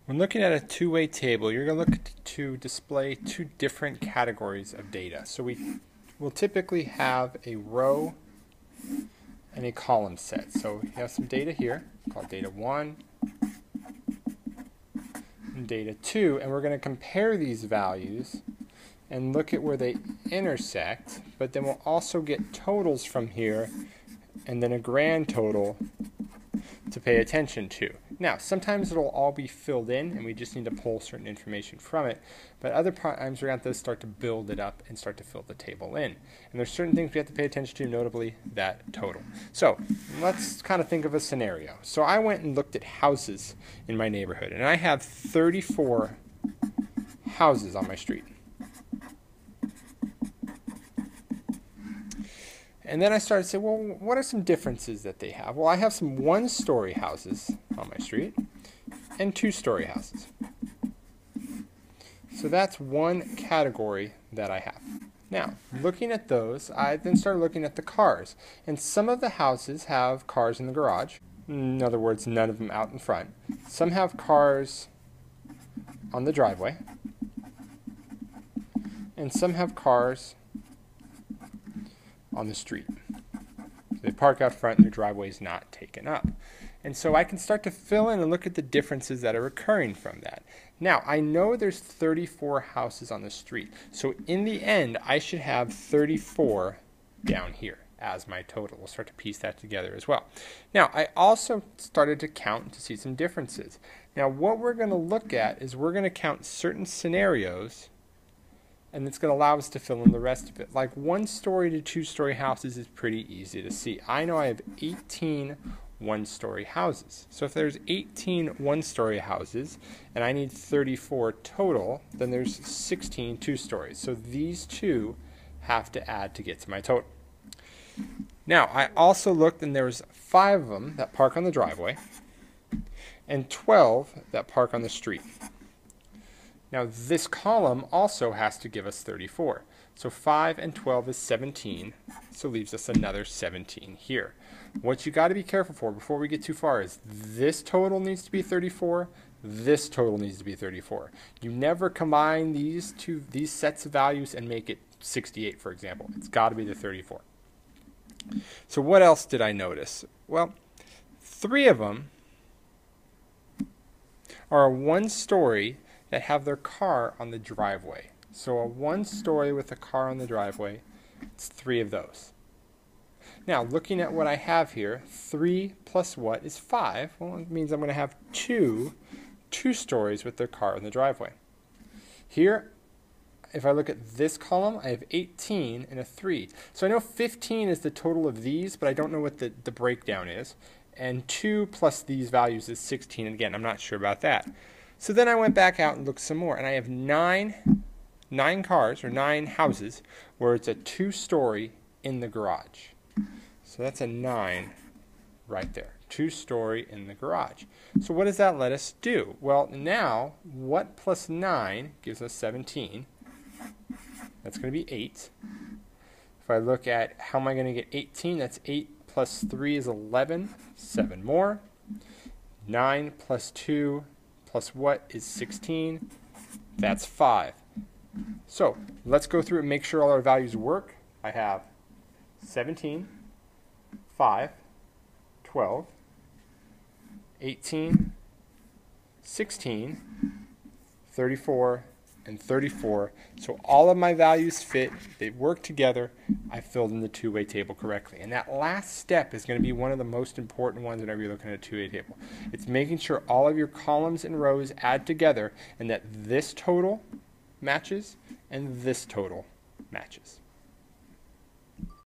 When looking at a two-way table, you're going to look to display two different categories of data. So we will typically have a row and a column set. So we have some data here called data 1 and data 2, and we're going to compare these values and look at where they intersect, but then we'll also get totals from here and then a grand total to pay attention to. Now, sometimes it'll all be filled in and we just need to pull certain information from it, but other times we're going to have to start to build it up and start to fill the table in. And there's certain things we have to pay attention to, notably that total. So let's kind of think of a scenario. So I went and looked at houses in my neighborhood, and I have 34 houses on my street. And then I started to say, well, what are some differences that they have? Well, I have some one-story houses on my street and two-story houses. So that's one category that I have. Now, looking at those, I then started looking at the cars. And some of the houses have cars in the garage. In other words, none of them out in front. Some have cars on the driveway. And some have cars on the street. So they park out front and their driveway is not taken up. And so I can start to fill in and look at the differences that are occurring from that. Now, I know there's 34 houses on the street. So in the end, I should have 34 down here as my total. We'll start to piece that together as well. Now, I also started to count to see some differences. Now, what we're going to look at is we're going to count certain scenarios, and it's going to allow us to fill in the rest of it. Like one-story to two-story houses is pretty easy to see. I know I have 18 one-story houses. So if there's 18 one-story houses and I need 34 total, then there's 16 two-stories. So these two have to add to get to my total. Now, I also looked, and there was 5 of them that park on the driveway and 12 that park on the street. Now, this column also has to give us 34. So 5 and 12 is 17, so leaves us another 17 here. What you got to be careful for before we get too far is this total needs to be 34, this total needs to be 34. You never combine these sets of values and make it 68, for example. It's got to be the 34. So what else did I notice? Well, 3 of them are a one-story that have their car on the driveway. So a one-story with a car on the driveway, it's 3 of those. Now, looking at what I have here, 3 plus what is 5? Well, it means I'm going to have two-stories with their car on the driveway. Here, if I look at this column, I have 18 and a 3. So I know 15 is the total of these, but I don't know what the breakdown is. And 2 plus these values is 16. And again, I'm not sure about that. So then I went back out and looked some more, and I have 9 cars or 9 houses where it's a 2-story in the garage. So that's a 9 right there, 2-story in the garage. So what does that let us do? Well, now what plus 9 gives us 17? That's going to be 8. If I look at how am I going to get 18, that's 8 plus 3 is 11, 7 more. 9 plus 2 plus what is 16? That's 5. So let's go through and make sure all our values work. I have 17, 5, 12, 18, 16, 34, and 34. So all of my values fit. They work together. I filled in the two-way table correctly. And that last step is going to be one of the most important ones whenever you're looking at a two-way table. It's making sure all of your columns and rows add together and that this total matches and this total matches.